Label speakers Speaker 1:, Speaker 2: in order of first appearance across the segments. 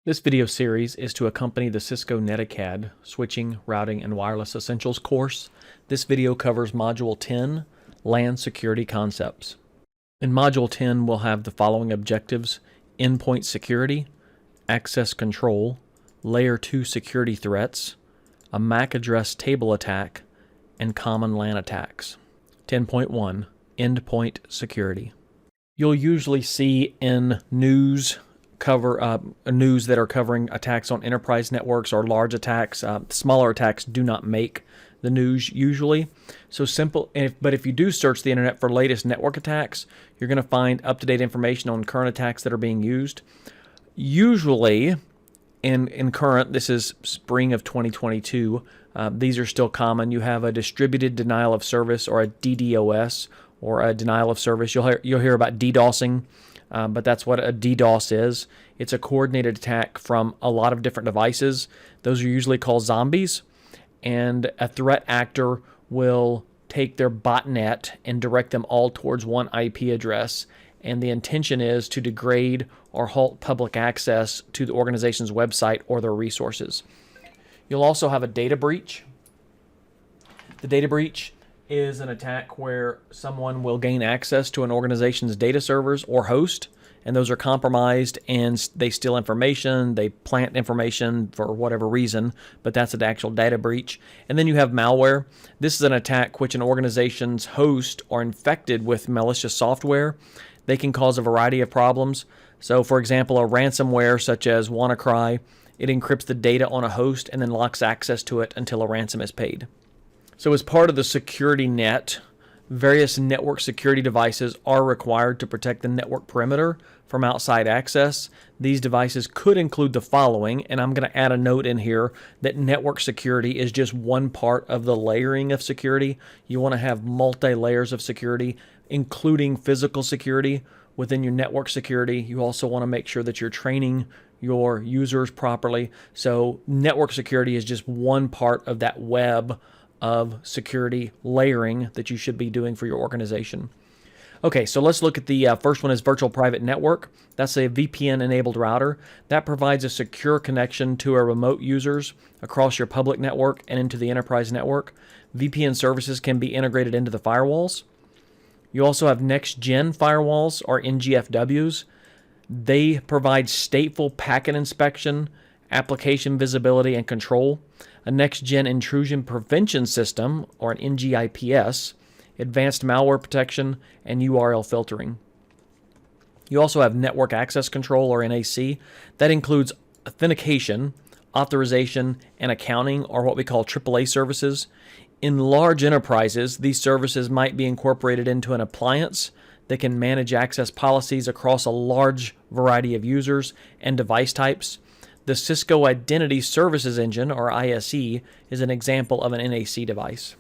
Speaker 1: This video series is to accompany the Cisco Netacad Switching, Routing, and Wireless Essentials course. This video covers Module 10, LAN Security Concepts. In Module 10, we'll have the following objectives: endpoint security, access control, Layer 2 security threats, a MAC address table attack, and common LAN attacks. 10.1, endpoint security. You'll usually see in news that are covering attacks on enterprise networks or large attacks. Smaller attacks do not make the news usually. So simple. But if you do search the internet for latest network attacks, you're going to find up-to-date information on current attacks that are being used. Usually, in current, this is spring of 2022. These are still common. You have a distributed denial of service, or a DDoS, or a denial of service. You'll hear about DDoSing. But that's what a DDoS is. It's a coordinated attack from a lot of different devices. Those are usually called zombies. And a threat actor will take their botnet and direct them all towards one IP address. And the intention is to degrade or halt public access to the organization's website or their resources. You'll also have a data breach. The data breach is an attack where someone will gain access to an organization's data servers or host, and those are compromised, and they steal information, they plant information for whatever reason, but that's an actual data breach. And then you have malware. This is an attack which an organization's host are infected with malicious software. They can cause a variety of problems. So for example, a ransomware such as WannaCry, it encrypts the data on a host and then locks access to it until a ransom is paid. So as part of the security net, various network security devices are required to protect the network perimeter from outside access. These devices could include the following, and I'm going to add a note in here that network security is just one part of the layering of security. You want to have multi-layers of security, including physical security within your network security. You also want to make sure that you're training your users properly. So network security is just one part of that web of security layering that you should be doing for your organization. Okay, so let's look at the first one is virtual private network. That's a VPN-enabled router that provides a secure connection to our remote users across your public network and into the enterprise network. VPN services can be integrated into the firewalls. You also have next-gen firewalls, or NGFWs. They provide stateful packet inspection, application visibility, and control. A next-gen intrusion prevention system, or an NGIPS, advanced malware protection, and URL filtering. You also have network access control, or NAC. That includes authentication, authorization, and accounting, or what we call AAA services. In large enterprises, these services might be incorporated into an appliance that can manage access policies across a large variety of users and device types. The Cisco Identity Services Engine, or ISE, is an example of an NAC device.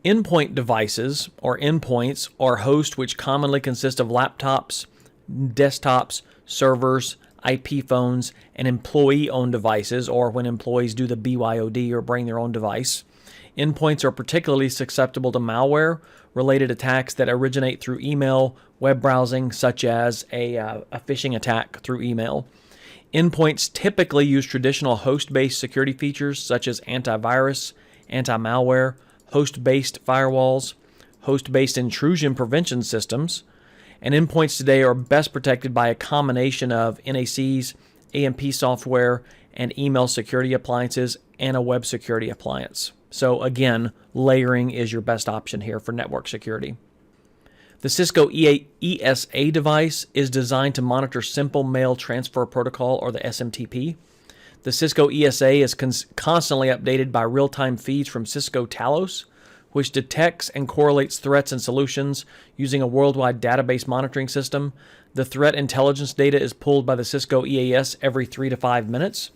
Speaker 1: Endpoint devices, or endpoints, are hosts which commonly consist of laptops, desktops, servers, IP phones, and employee-owned devices, or when employees do the BYOD or bring their own device. Endpoints are particularly susceptible to malware-related attacks that originate through email, web browsing, such as a phishing attack through email. Endpoints typically use traditional host-based security features such as antivirus, anti-malware, host-based firewalls, host-based intrusion prevention systems, and endpoints today are best protected by a combination of NACs, AMP software, and email security appliances, and a web security appliance. So again, layering is your best option here for network security. The Cisco ESA device is designed to monitor Simple Mail Transfer Protocol, or the SMTP. The Cisco ESA is constantly updated by real-time feeds from Cisco Talos, which detects and correlates threats and solutions using a worldwide database monitoring system. The threat intelligence data is pulled by the Cisco EAS every 3 to 5 minutes.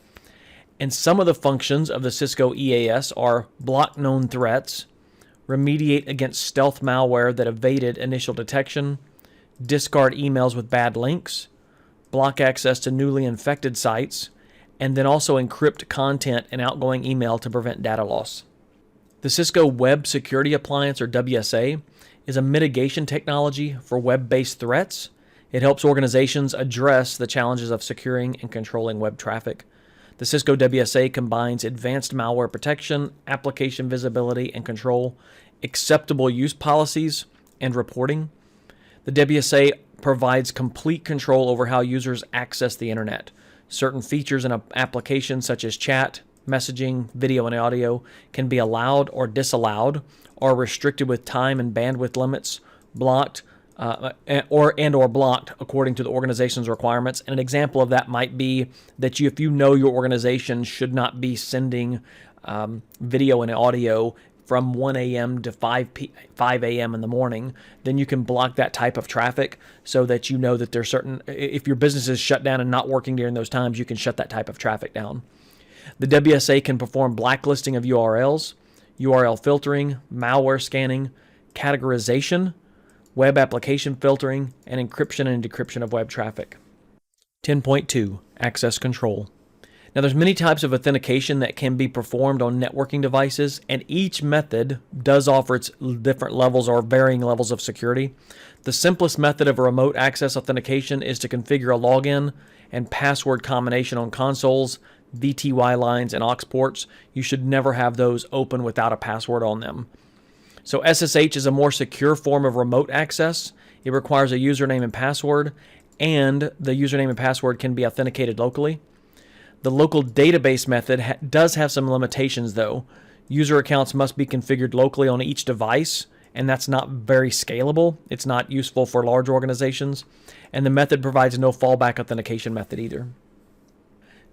Speaker 1: And some of the functions of the Cisco EAS are block known threats, remediate against stealth malware that evaded initial detection, discard emails with bad links, block access to newly infected sites, and then also encrypt content and outgoing email to prevent data loss. The Cisco Web Security Appliance, or WSA, is a mitigation technology for web-based threats. It helps organizations address the challenges of securing and controlling web traffic. The Cisco WSA combines advanced malware protection, application visibility and control, acceptable use policies, and reporting. The WSA provides complete control over how users access the internet. Certain features in an application such as chat, messaging, video, and audio can be allowed or disallowed, or restricted with time and bandwidth limits, blocked, or blocked according to the organization's requirements. And an example of that might be that if you know your organization should not be sending video and audio from 1 a.m. to 5 a.m. in the morning, then you can block that type of traffic so that you know that there's certain, if your business is shut down and not working during those times, you can shut that type of traffic down. The WSA can perform blacklisting of URLs, URL filtering, malware scanning, categorization, web application filtering, and encryption and decryption of web traffic. 10.2, Access Control. Now, there's many types of authentication that can be performed on networking devices, and each method does offer its different levels or varying levels of security. The simplest method of a remote access authentication is to configure a login and password combination on consoles, VTY lines, and aux ports. You should never have those open without a password on them. So SSH is a more secure form of remote access. It requires a username and password, and the username and password can be authenticated locally. The local database method does have some limitations, though. User accounts must be configured locally on each device, and that's not very scalable. It's not useful for large organizations, and the method provides no fallback authentication method either.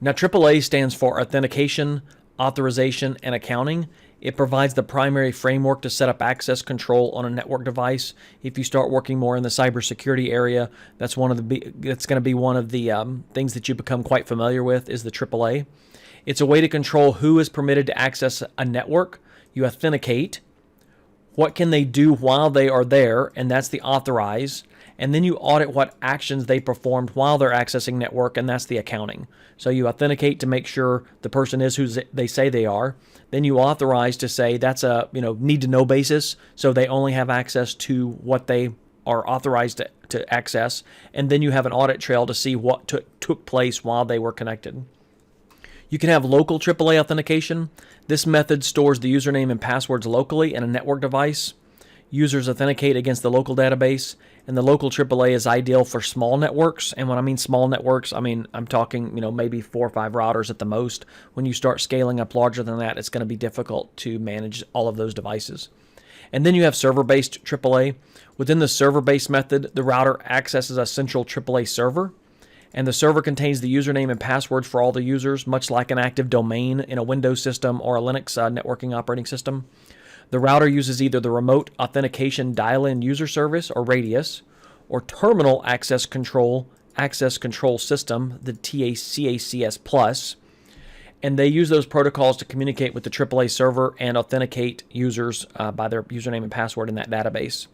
Speaker 1: Now, AAA stands for Authentication, Authorization, and Accounting. It provides the primary framework to set up access control on a network device. If you start working more in the cybersecurity area, that's going to be one of the things that you become quite familiar with is the AAA. It's a way to control who is permitted to access a network. You authenticate. What can they do while they are there? And that's the authorize. And then you audit what actions they performed while they're accessing network, and that's the accounting. So you authenticate to make sure the person is who they say they are. Then you authorize to say that's a need-to-know basis, so they only have access to what they are authorized to access. And then you have an audit trail to see what took place while they were connected. You can have local AAA authentication. This method stores the username and passwords locally in a network device. Users authenticate against the local database, and the local AAA is ideal for small networks. And when I mean small networks, I'm talking, maybe 4 or 5 routers at the most. When you start scaling up larger than that, it's going to be difficult to manage all of those devices. And then you have server-based AAA. Within the server-based method, the router accesses a central AAA server, and the server contains the username and passwords for all the users, much like an active domain in a Windows system or a Linux networking operating system. The router uses either the Remote Authentication Dial-In User Service, or RADIUS, or Terminal Access Control System, the TACACS+, and they use those protocols to communicate with the AAA server and authenticate users by their username and password in that database.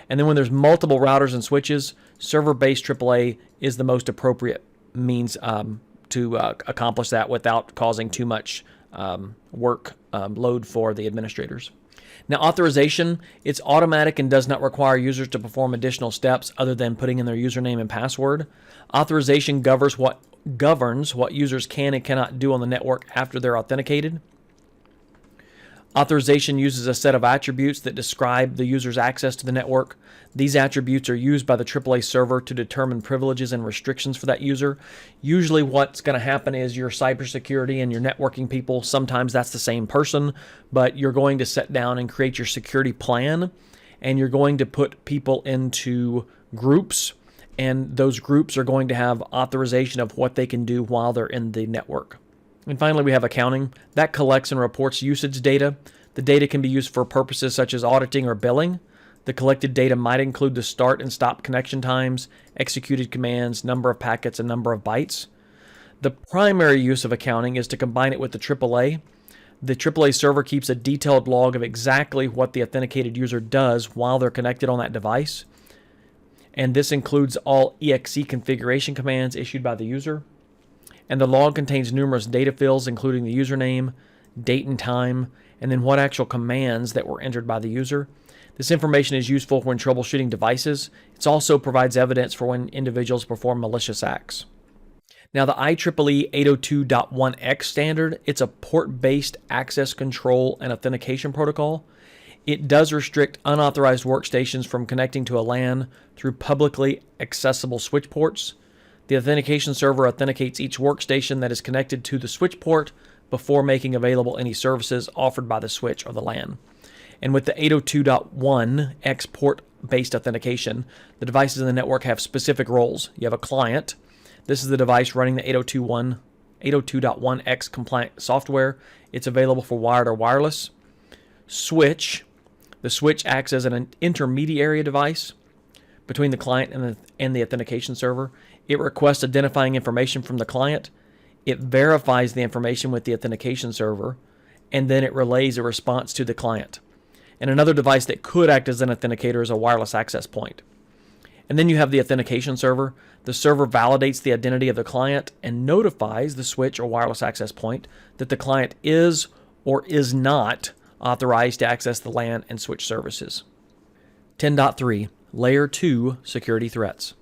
Speaker 1: And then when there's multiple routers and switches, server-based AAA is the most appropriate means to accomplish that without causing too much work load for the administrators. Now, authorization, it's automatic and does not require users to perform additional steps other than putting in their username and password. Authorization governs what users can and cannot do on the network after they're authenticated. Authorization uses a set of attributes that describe the user's access to the network. These attributes are used by the AAA server to determine privileges and restrictions for that user. Usually what's going to happen is your cybersecurity and your networking people, sometimes that's the same person, but you're going to sit down and create your security plan, and you're going to put people into groups, and those groups are going to have authorization of what they can do while they're in the network. And finally, we have accounting. That collects and reports usage data. The data can be used for purposes such as auditing or billing. The collected data might include the start and stop connection times, executed commands, number of packets, and number of bytes. The primary use of accounting is to combine it with the AAA. The AAA server keeps a detailed log of exactly what the authenticated user does while they're connected on that device. And this includes all exe configuration commands issued by the user. And the log contains numerous data fields, including the username, date and time, and then what actual commands that were entered by the user. This information is useful when troubleshooting devices. It also provides evidence for when individuals perform malicious acts. Now, the IEEE 802.1x standard, it's a port-based access control and authentication protocol. It does restrict unauthorized workstations from connecting to a LAN through publicly accessible switch ports. The authentication server authenticates each workstation that is connected to the switch port before making available any services offered by the switch or the LAN. And with the 802.1x port-based authentication, the devices in the network have specific roles. You have a client. This is the device running the 802.1x compliant software. It's available for wired or wireless. Switch. The switch acts as an intermediary device between the client and the authentication server. It requests identifying information from the client. It verifies the information with the authentication server, and then it relays a response to the client. And another device that could act as an authenticator is a wireless access point. And then you have the authentication server. The server validates the identity of the client and notifies the switch or wireless access point that the client is or is not authorized to access the LAN and switch services. 10.3, Layer 2 security threats.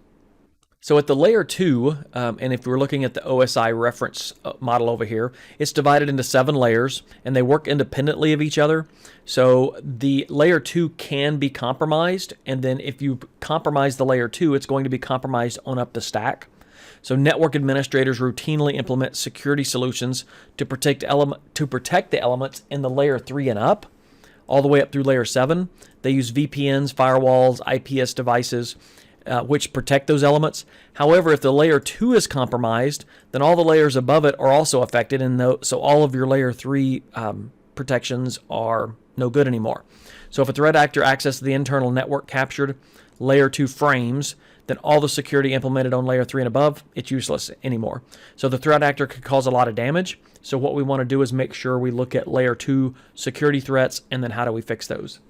Speaker 1: So at the Layer 2, and if we're looking at the OSI reference model over here, it's divided into 7 layers, and they work independently of each other. So the Layer 2 can be compromised, and then if you compromise the Layer 2, it's going to be compromised on up the stack. So network administrators routinely implement security solutions to protect the elements in the Layer 3 and up, all the way up through Layer 7. They use VPNs, firewalls, IPS devices, which protect those elements. However, if the Layer 2 is compromised, then all the layers above it are also affected, and so all of your Layer 3 protections are no good anymore. So if a threat actor accesses the internal network captured Layer 2 frames, then all the security implemented on Layer 3 and above, it's useless anymore. So the threat actor could cause a lot of damage. So what we want to do is make sure we look at Layer 2 security threats, and then how do we fix those.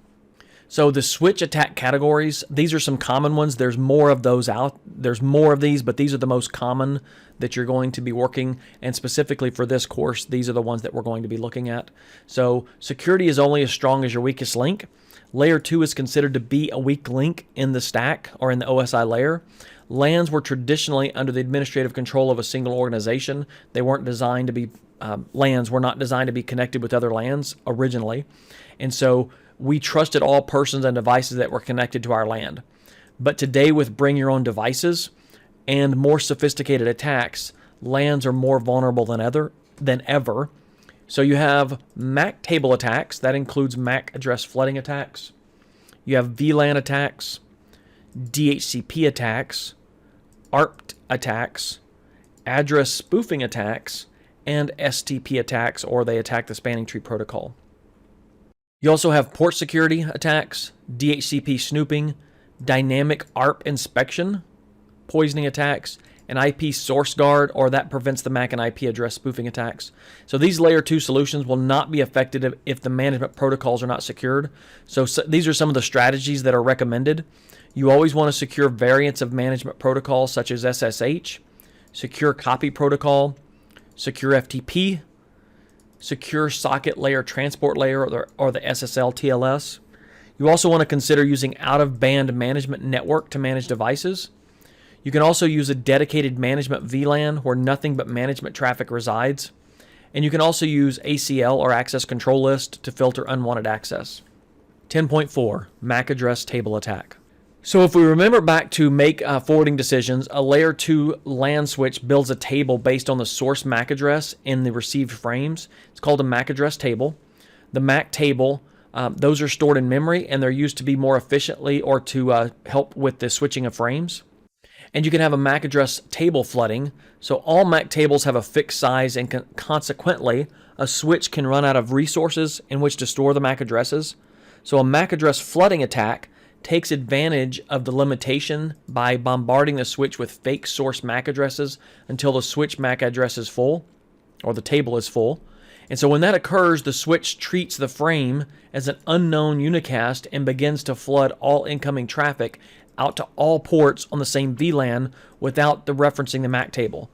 Speaker 1: So the switch attack categories, these are some common ones. There's more of those out. There's more of these, but these are the most common that you're going to be working. And specifically for this course, these are the ones that we're going to be looking at. So security is only as strong as your weakest link. Layer 2 is considered to be a weak link in the stack or in the OSI layer. LANs were traditionally under the administrative control of a single organization. They weren't designed to be, LANs were not designed to be connected with other LANs originally. And so we trusted all persons and devices that were connected to our LAN. But today, with bring your own devices and more sophisticated attacks, LANs are more vulnerable than ever. So you have MAC table attacks. That includes MAC address flooding attacks. You have VLAN attacks, DHCP attacks, ARP attacks, address spoofing attacks, and STP attacks, or they attack the spanning tree protocol. You also have port security attacks, DHCP snooping, dynamic ARP inspection, poisoning attacks, and IP source guard, or that prevents the MAC and IP address spoofing attacks. So these Layer 2 solutions will not be affected if the management protocols are not secured. So these are some of the strategies that are recommended. You always want to secure variants of management protocols such as SSH, secure copy protocol, secure FTP, secure socket layer transport layer, or the SSL TLS. You also want to consider using out-of-band management network to manage devices. You can also use a dedicated management VLAN where nothing but management traffic resides. And you can also use ACL or access control list to filter unwanted access. 10.4, MAC address table attack. So if we remember back to make forwarding decisions, a Layer 2 LAN switch builds a table based on the source MAC address in the received frames. It's called a MAC address table. The MAC table, those are stored in memory, and they're used to be more efficiently or to help with the switching of frames. And you can have a MAC address table flooding. So all MAC tables have a fixed size, and consequently, a switch can run out of resources in which to store the MAC addresses. So a MAC address flooding attack takes advantage of the limitation by bombarding the switch with fake source MAC addresses until the switch MAC address is full, or the table is full. And so when that occurs, the switch treats the frame as an unknown unicast and begins to flood all incoming traffic out to all ports on the same VLAN without referencing the MAC table.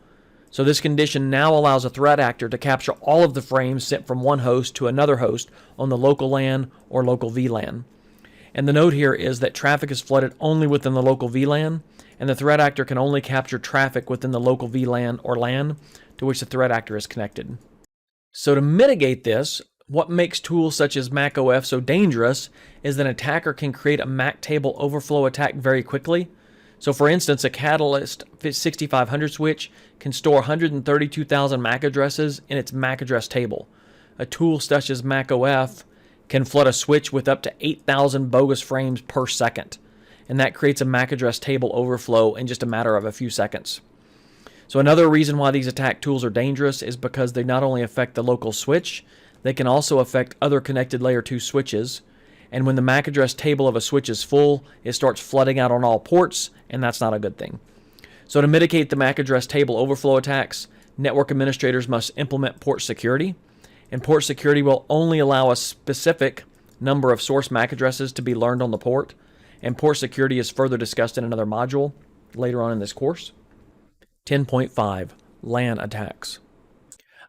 Speaker 1: So this condition now allows a threat actor to capture all of the frames sent from one host to another host on the local LAN or local VLAN. And the note here is that traffic is flooded only within the local VLAN, and the threat actor can only capture traffic within the local VLAN or LAN to which the threat actor is connected. So to mitigate this, what makes tools such as MacOF so dangerous is that an attacker can create a MAC table overflow attack very quickly. So for instance, a Catalyst 6500 switch can store 132,000 MAC addresses in its MAC address table. A tool such as MacOF can flood a switch with up to 8,000 bogus frames per second, and that creates a MAC address table overflow in just a matter of a few seconds. So another reason why these attack tools are dangerous is because they not only affect the local switch, they can also affect other connected layer 2 switches. And when the MAC address table of a switch is full, it starts flooding out on all ports, and that's not a good thing. So to mitigate the MAC address table overflow attacks, network administrators must implement port security. And port security will only allow a specific number of source MAC addresses to be learned on the port. And port security is further discussed in another module later on in this course. 10.5 LAN attacks.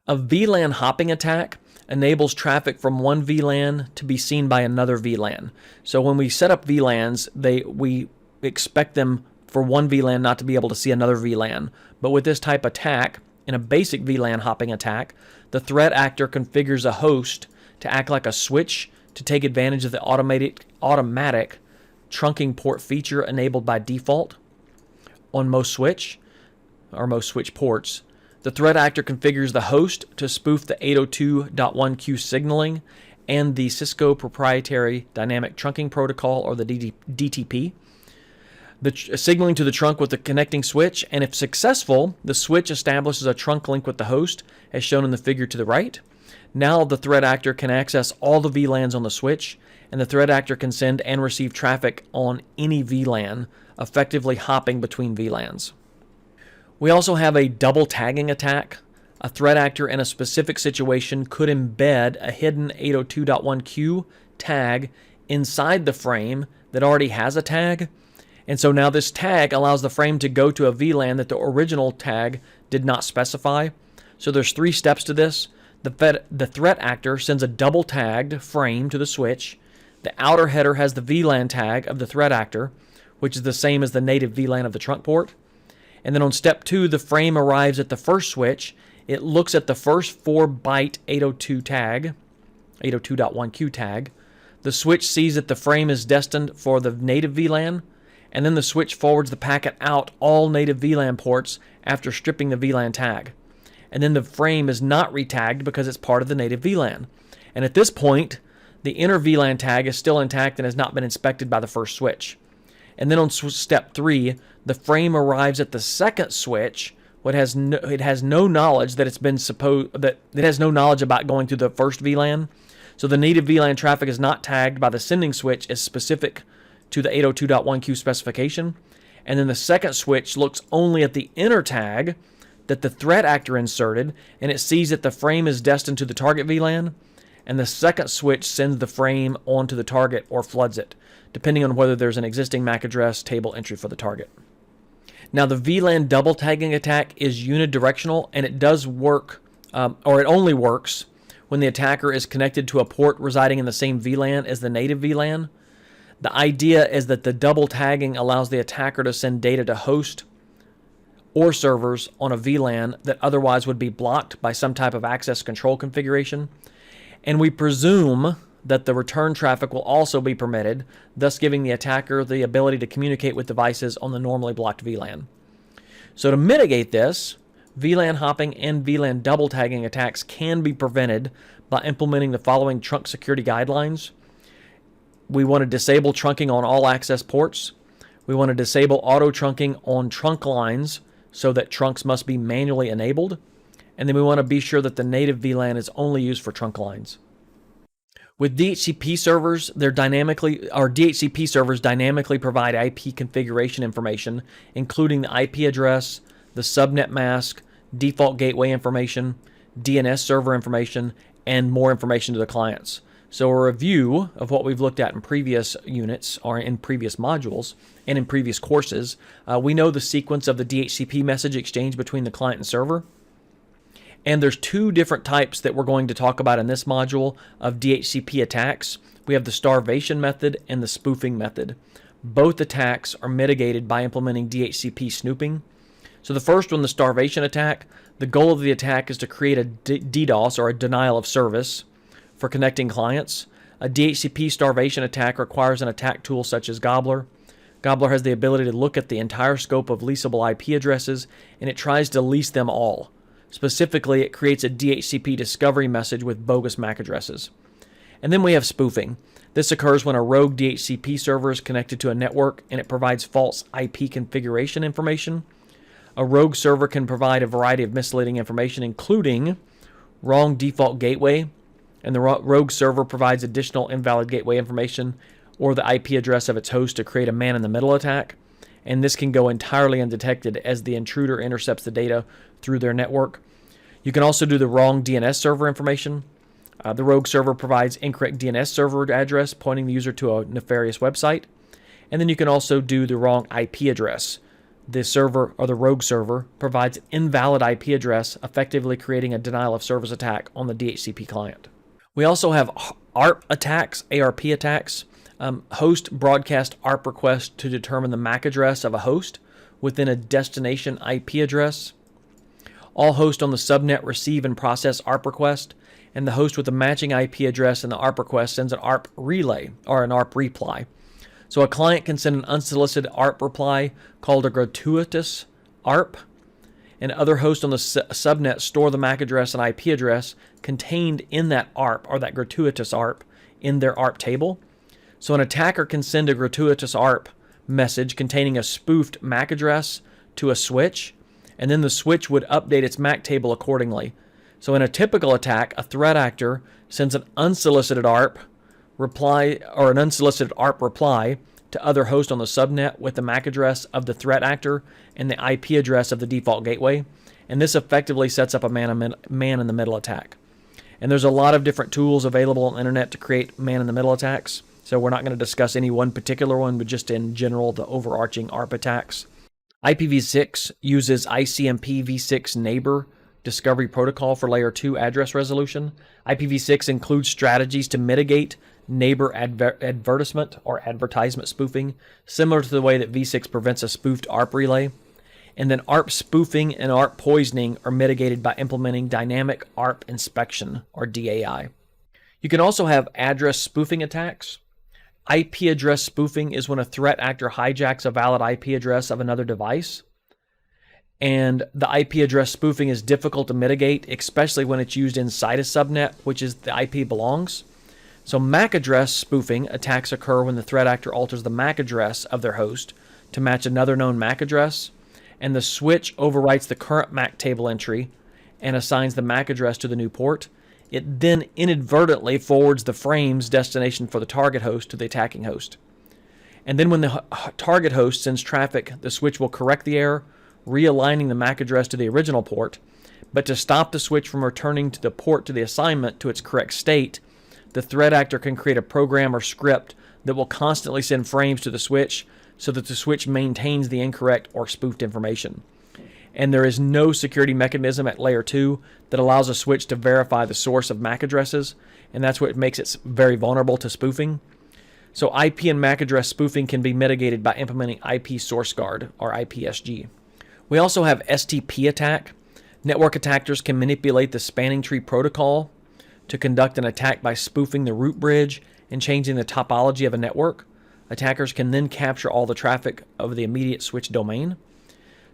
Speaker 1: A VLAN hopping attack enables traffic from one VLAN to be seen by another VLAN. So when we set up VLANs, we expect them for one VLAN not to be able to see another VLAN. But with this type attack, in a basic VLAN hopping attack, the threat actor configures a host to act like a switch to take advantage of the automatic trunking port feature enabled by default on most switch ports. The threat actor configures the host to spoof the 802.1q signaling and the Cisco proprietary dynamic trunking protocol, or the DTP. The signaling to the trunk with the connecting switch, and if successful, the switch establishes a trunk link with the host, as shown in the figure to the right. Now the threat actor can access all the VLANs on the switch, and the threat actor can send and receive traffic on any VLAN, effectively hopping between VLANs. We also have a double tagging attack. A threat actor in a specific situation could embed a hidden 802.1q tag inside the frame that already has a tag. And so now this tag allows the frame to go to a VLAN that the original tag did not specify. So there's 3 steps to this. The threat actor sends a double tagged frame to the switch. The outer header has the VLAN tag of the threat actor, which is the same as the native VLAN of the trunk port. And then on step 2, the frame arrives at the first switch. It looks at the first 4-byte 802 tag, 802.1q tag. The switch sees that the frame is destined for the native VLAN, and then the switch forwards the packet out all native VLAN ports after stripping the VLAN tag. And then the frame is not retagged because it's part of the native VLAN. And at this point, the inner VLAN tag is still intact and has not been inspected by the first switch. And then on step 3, the frame arrives at the second switch. It has no knowledge that it has no knowledge about going through the first VLAN. So the native VLAN traffic is not tagged by the sending switch as specific to the 802.1q specification. And then the second switch looks only at the inner tag that the threat actor inserted, and it sees that the frame is destined to the target VLAN, and the second switch sends the frame onto the target or floods it, depending on whether there's an existing MAC address table entry for the target. Now, the VLAN double tagging attack is unidirectional, and it does work, or it only works when the attacker is connected to a port residing in the same VLAN as the native VLAN. The idea is that the double tagging allows the attacker to send data to host or servers on a VLAN that otherwise would be blocked by some type of access control configuration. And we presume that the return traffic will also be permitted, thus giving the attacker the ability to communicate with devices on the normally blocked VLAN. So to mitigate this, VLAN hopping and VLAN double tagging attacks can be prevented by implementing the following trunk security guidelines. We want to disable trunking on all access ports. We want to disable auto trunking on trunk lines so that trunks must be manually enabled. And then we want to be sure that the native VLAN is only used for trunk lines. With DHCP servers, DHCP servers dynamically provide IP configuration information, including the IP address, the subnet mask, default gateway information, DNS server information, and more information to the clients. So a review of what we've looked at in previous units or in previous modules and in previous courses, we know the sequence of the DHCP message exchange between the client and server. And there's two different types that we're going to talk about in this module of DHCP attacks. We have the starvation method and the spoofing method. Both attacks are mitigated by implementing DHCP snooping. So the first one, the starvation attack, the goal of the attack is to create a DDoS, or a denial of service, for connecting clients. A DHCP starvation attack requires an attack tool such as Gobbler. Gobbler has the ability to look at the entire scope of leasable IP addresses, and it tries to lease them all. Specifically, it creates a DHCP discovery message with bogus MAC addresses. And then we have spoofing. This occurs when a rogue DHCP server is connected to a network and it provides false IP configuration information. A rogue server can provide a variety of misleading information, including wrong default gateway, and the rogue server provides additional invalid gateway information or the IP address of its host to create a man-in-the-middle attack. And this can go entirely undetected as the intruder intercepts the data through their network. You can also do the wrong DNS server information. The rogue server provides incorrect DNS server address, pointing the user to a nefarious website. And then you can also do the wrong IP address. The server, or the rogue server, provides an invalid IP address, effectively creating a denial of service attack on the DHCP client. We also have ARP attacks, ARP attacks. Host broadcast ARP request to determine the MAC address of a host within a destination IP address. All hosts on the subnet receive and process ARP request, and the host with the matching IP address in the ARP request sends an ARP relay, or an ARP reply. So a client can send an unsolicited ARP reply called a gratuitous ARP, and other hosts on the subnet store the MAC address and IP address contained in that ARP, or that gratuitous ARP, in their ARP table. So an attacker can send a gratuitous ARP message containing a spoofed MAC address to a switch, and then the switch would update its MAC table accordingly. So in a typical attack, a threat actor sends an unsolicited ARP reply, or an unsolicited ARP reply, to other hosts on the subnet with the MAC address of the threat actor and the IP address of the default gateway, and this effectively sets up a man-in-the-middle attack. And there's a lot of different tools available on the internet to create man-in-the-middle attacks, so we're not going to discuss any one particular one, but just in general the overarching ARP attacks. IPv6 uses ICMP v6 neighbor discovery protocol for layer 2 address resolution. IPv6 includes strategies to mitigate neighbor advertisement or advertisement spoofing, similar to the way that v6 prevents a spoofed ARP relay. And then ARP spoofing and ARP poisoning are mitigated by implementing dynamic ARP inspection, or DAI. You can also have address spoofing attacks. IP address spoofing is when a threat actor hijacks a valid IP address of another device. And the IP address spoofing is difficult to mitigate, especially when it's used inside a subnet, which is the IP belongs. So MAC address spoofing attacks occur when the threat actor alters the MAC address of their host to match another known MAC address, and the switch overwrites the current MAC table entry and assigns the MAC address to the new port. It then inadvertently forwards the frame's destination for the target host to the attacking host. And then when the target host sends traffic, the switch will correct the error, realigning the MAC address to the original port. But to stop the switch from returning to the port to the assignment to its correct state, the threat actor can create a program or script that will constantly send frames to the switch so that the switch maintains the incorrect or spoofed information. And there is no security mechanism at layer 2 that allows a switch to verify the source of MAC addresses, and that's what makes it very vulnerable to spoofing. So IP and MAC address spoofing can be mitigated by implementing IP source guard, or IPSG. We also have STP attack. Network attackers can manipulate the spanning tree protocol to conduct an attack by spoofing the root bridge and changing the topology of a network. Attackers can then capture all the traffic of the immediate switch domain.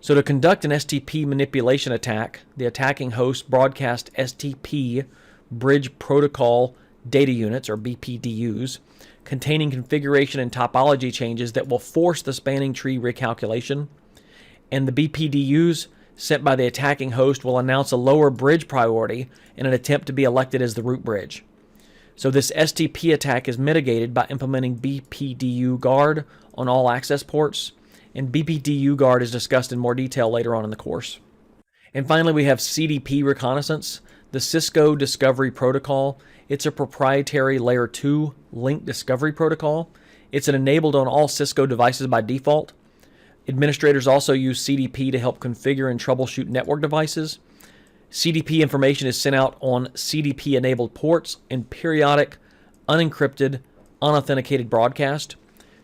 Speaker 1: So to conduct an STP manipulation attack, the attacking host broadcasts STP bridge protocol data units, or BPDUs, containing configuration and topology changes that will force the spanning tree recalculation. And the BPDUs sent by the attacking host will announce a lower bridge priority in an attempt to be elected as the root bridge. So this STP attack is mitigated by implementing BPDU guard on all access ports, and BPDU guard is discussed in more detail later on in the course. And finally, we have CDP reconnaissance, the Cisco Discovery Protocol. It's a proprietary layer 2 link discovery protocol. It's enabled on all Cisco devices by default. Administrators also use CDP to help configure and troubleshoot network devices. CDP information is sent out on CDP-enabled ports in periodic, unencrypted, unauthenticated broadcast.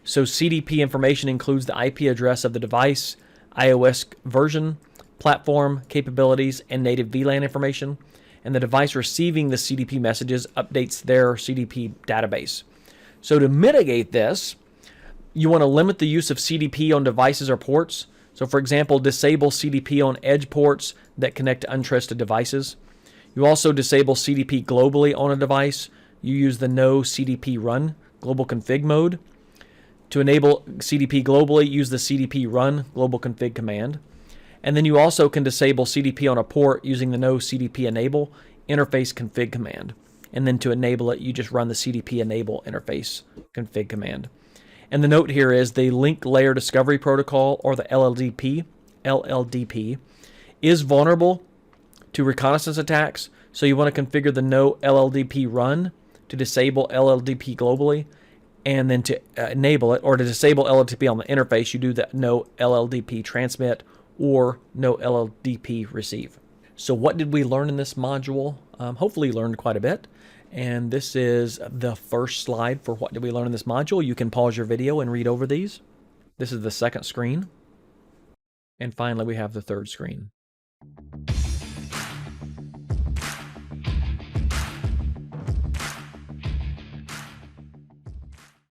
Speaker 1: So CDP information includes the IP address of the device, iOS version, platform, capabilities, and native VLAN information. And the device receiving the CDP messages updates their CDP database. So to mitigate this, you want to limit the use of CDP on devices or ports. So for example, disable CDP on edge ports that connect to untrusted devices. You also disable CDP globally on a device. You use the no CDP run global config mode. To enable CDP globally, use the CDP run global config command. And then you also can disable CDP on a port using the no CDP enable interface config command. And then to enable it, you just run the CDP enable interface config command. And the note here is the link layer discovery protocol, or the LLDP, is vulnerable to reconnaissance attacks. So you want to configure the no LLDP run to disable LLDP globally, and then to enable it, or to disable LLDP on the interface, you do the no LLDP transmit or no LLDP receive. So what did we learn in this module? Hopefully you learned quite a bit. And this is the first slide for what did we learn in this module. You can pause your video and read over these. This is the second screen. And finally, we have the third screen.